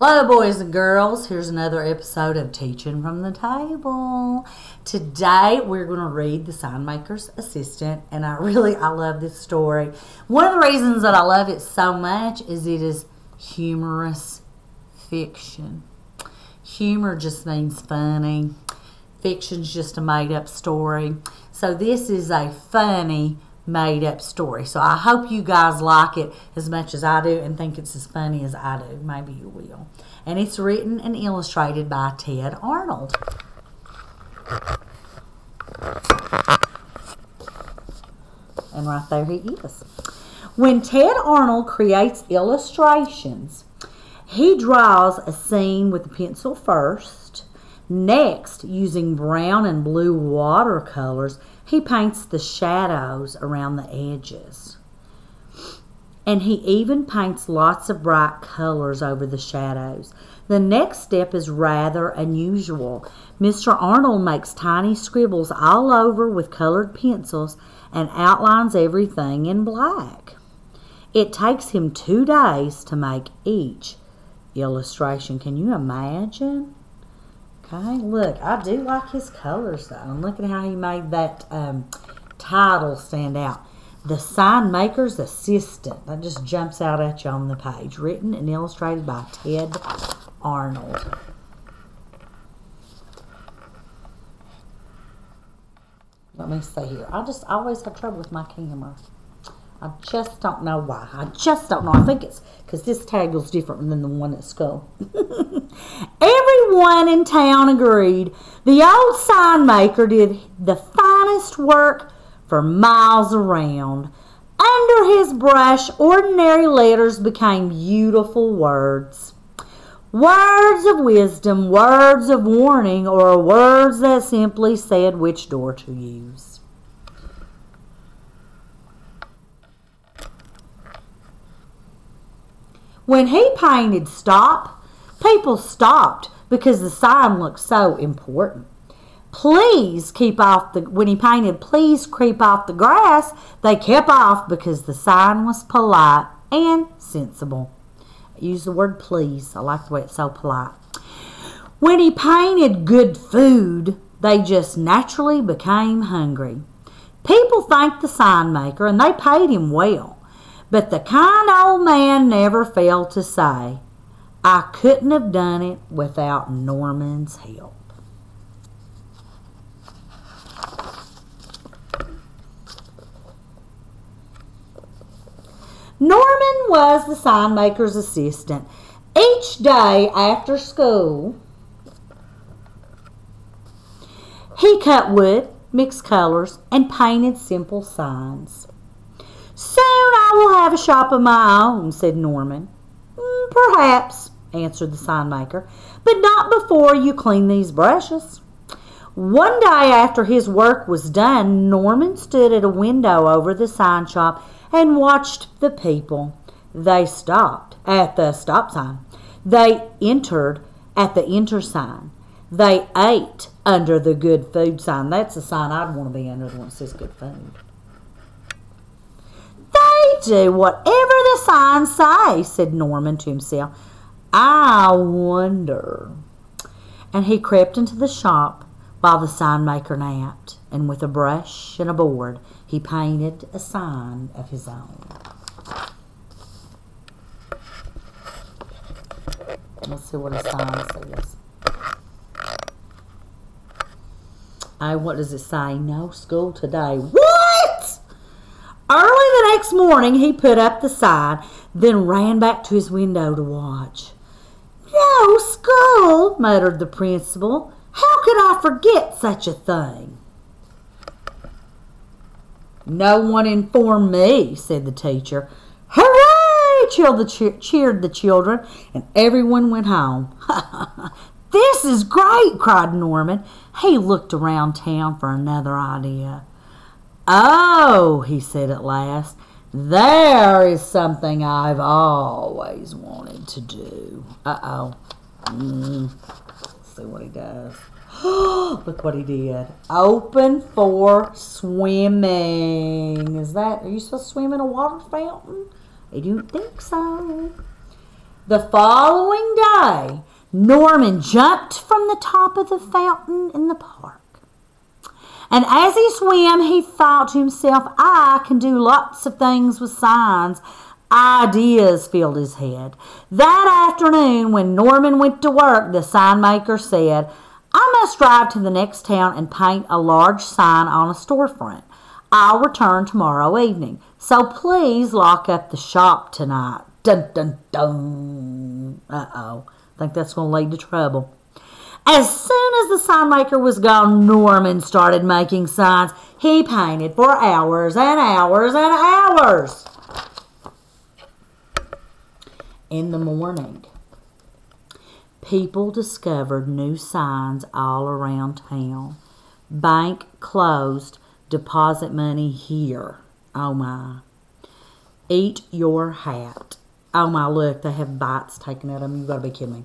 Hello, boys and girls. Here's another episode of Teaching from the Table. Today, we're going to read The Signmaker's Assistant, and I love this story. One of the reasons that I love it so much is it is humorous fiction. Humor just means funny. Fiction's just a made-up story. So this is a funny made-up story. So I hope you guys like it as much as I do and think it's as funny as I do. Maybe you will. And it's written and illustrated by Ted Arnold. And right there he is. When Ted Arnold creates illustrations, he draws a scene with a pencil first. Next, using brown and blue watercolors, he paints the shadows around the edges. And he even paints lots of bright colors over the shadows. The next step is rather unusual. Mr. Arnold makes tiny scribbles all over with colored pencils and outlines everything in black. It takes him 2 days to make each illustration. Can you imagine? Okay, look, I do like his colors though. And look at how he made that title stand out. The Signmaker's Assistant. That just jumps out at you on the page. Written and illustrated by Ted Arnold. Let me see here. I always have trouble with my camera. I just don't know why. I just don't know. I think it's because this table's different than the one at school. Everyone in town agreed the old Signmaker did the finest work for miles around. Under his brush, ordinary letters became beautiful words. Words of wisdom, words of warning, or words that simply said which door to use. When he painted stop, people stopped because the sign looked so important. Please keep off the, when he painted please creep off the grass, they kept off because the sign was polite and sensible. I use the word please. I like the way it's so polite. When he painted good food, they just naturally became hungry. People thanked the Signmaker and they paid him well. But the kind old man never failed to say, I couldn't have done it without Norman's help. Norman was the Signmaker's assistant. Each day after school, he cut wood, mixed colors, and painted simple signs. Soon I will have a shop of my own, said Norman. Perhaps, answered the Signmaker, but not before you clean these brushes. One day after his work was done, Norman stood at a window over the sign shop and watched the people. They stopped at the stop sign. They entered at the enter sign. They ate under the good food sign. That's a sign I'd want to be under, the one that says good food. They do whatever the signs say, said Norman to himself. I wonder. And he crept into the shop while the Signmaker napped, and with a brush and a board, he painted a sign of his own. Let's see what a sign says. What does it say? No school today. What? Early the next morning, he put up the sign, then ran back to his window to watch. No school, muttered the principal. How could I forget such a thing? No one informed me, said the teacher. Hooray! Cheered the children, and everyone went home. This is great, cried Norman. He looked around town for another idea. Oh, he said at last, there is something I've always wanted to do. Uh-oh. Let's see what he does. Look what he did. Open for swimming. Are you supposed to swim in a water fountain? I don't think so. The following day, Norman jumped from the top of the fountain in the park. And as he swam, he thought to himself, I can do lots of things with signs. Ideas filled his head. That afternoon, when Norman went to work, the sign maker said, I must drive to the next town and paint a large sign on a storefront. I'll return tomorrow evening, so please lock up the shop tonight. Dun, dun, dun. Uh-oh. I think that's going to lead to trouble. As soon as the sign maker was gone, Norman started making signs. He painted for hours and hours and hours. In the morning, people discovered new signs all around town. Bank closed. Deposit money here. Oh my. Eat your hat. Oh my, look, they have bites taken out of them. You gotta be kidding me.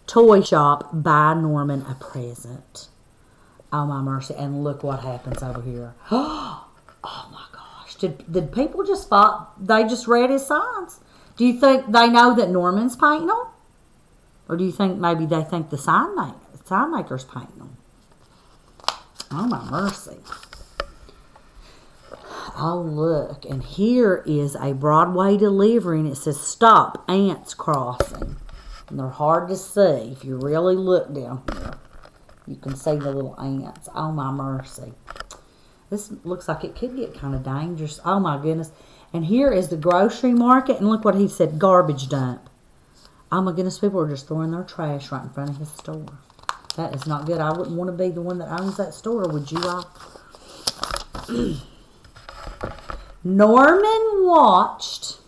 Toy shop, buy Norman a present. Oh my mercy. And look what happens over here. Oh my gosh. Did people just they just read his signs? Do you think they know that Norman's painting them? Or do you think maybe they think the sign maker's painting them? Oh my mercy. Oh look, and here is a Broadway delivery, and it says stop, ants crossing. And they're hard to see. If you really look down here, you can see the little ants. Oh my mercy. This looks like it could get kind of dangerous. Oh my goodness. And here is the grocery market, and look what he said, garbage dump. Oh my goodness, people are just throwing their trash right in front of his store. That is not good. I wouldn't want to be the one that owns that store, would you all? Norman watched.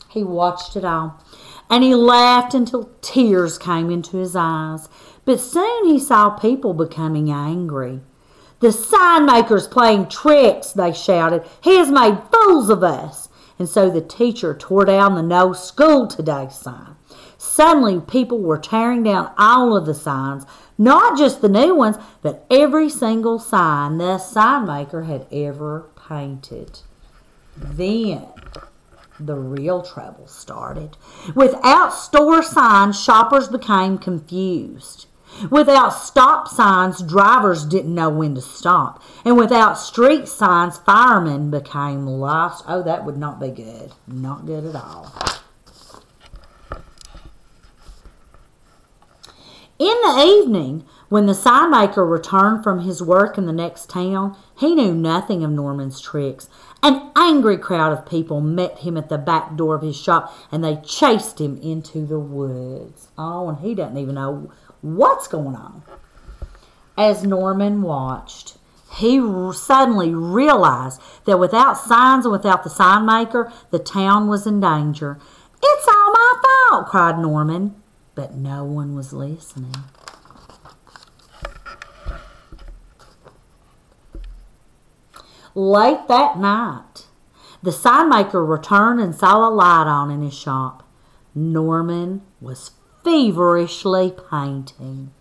He watched it all. And he laughed until tears came into his eyes. But soon he saw people becoming angry. The sign maker's playing tricks, they shouted. He has made fools of us. And so the teacher tore down the no school today sign. Suddenly people were tearing down all of the signs, not just the new ones, but every single sign the sign maker had ever painted. Then the real trouble started. Without store signs, shoppers became confused. Without stop signs, drivers didn't know when to stop. And without street signs, firemen became lost. Oh, that would not be good. Not good at all. In the evening, when the sign maker returned from his work in the next town, he knew nothing of Norman's tricks. An angry crowd of people met him at the back door of his shop, and they chased him into the woods. Oh, and he doesn't even know what's going on. As Norman watched, he suddenly realized that without signs and without the sign maker, the town was in danger. It's all my fault, cried Norman. But no one was listening. Late that night, the sign maker returned and saw a light on in his shop. Norman was feverishly painting.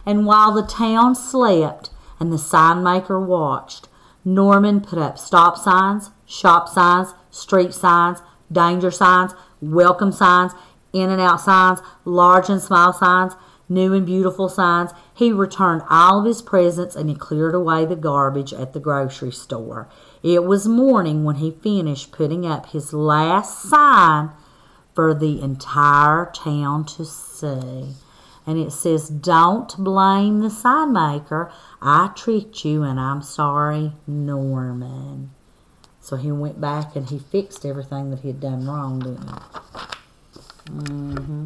And while the town slept and the sign maker watched, Norman put up stop signs, shop signs, street signs, danger signs, welcome signs, in and out signs, large and small signs, new and beautiful signs. He returned all of his presents and he cleared away the garbage at the grocery store. It was morning when he finished putting up his last sign for the entire town to see. And it says, don't blame the sign maker. I tricked you and I'm sorry, Norman. So he went back and he fixed everything that he had done wrong, didn't he?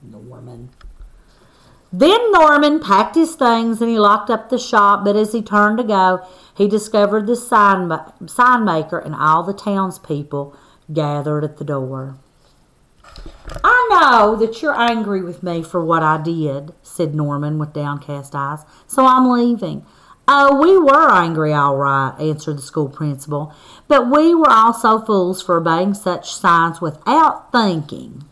Norman. Then Norman packed his things and he locked up the shop, but as he turned to go, he discovered the sign maker and all the townspeople gathered at the door. I know that you're angry with me for what I did, said Norman with downcast eyes, so I'm leaving. Oh, we were angry, all right, answered the school principal, but we were also fools for obeying such signs without thinking.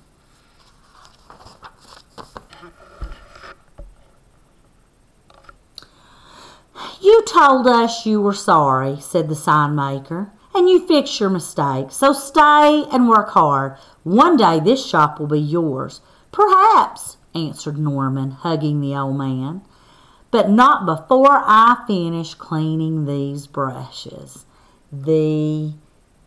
You told us you were sorry, said the sign maker, and you fix your mistakes. So stay and work hard. One day this shop will be yours. Perhaps, answered Norman, hugging the old man. But not before I finish cleaning these brushes. The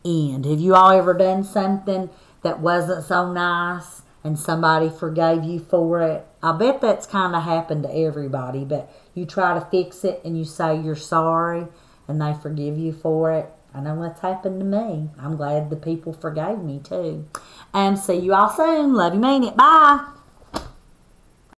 end. Have you all ever done something that wasn't so nice and somebody forgave you for it? I bet that's kind of happened to everybody, but you try to fix it and you say you're sorry and they forgive you for it. I know what's happened to me. I'm glad the people forgave me too. See you all soon. Love you, mean it. Bye.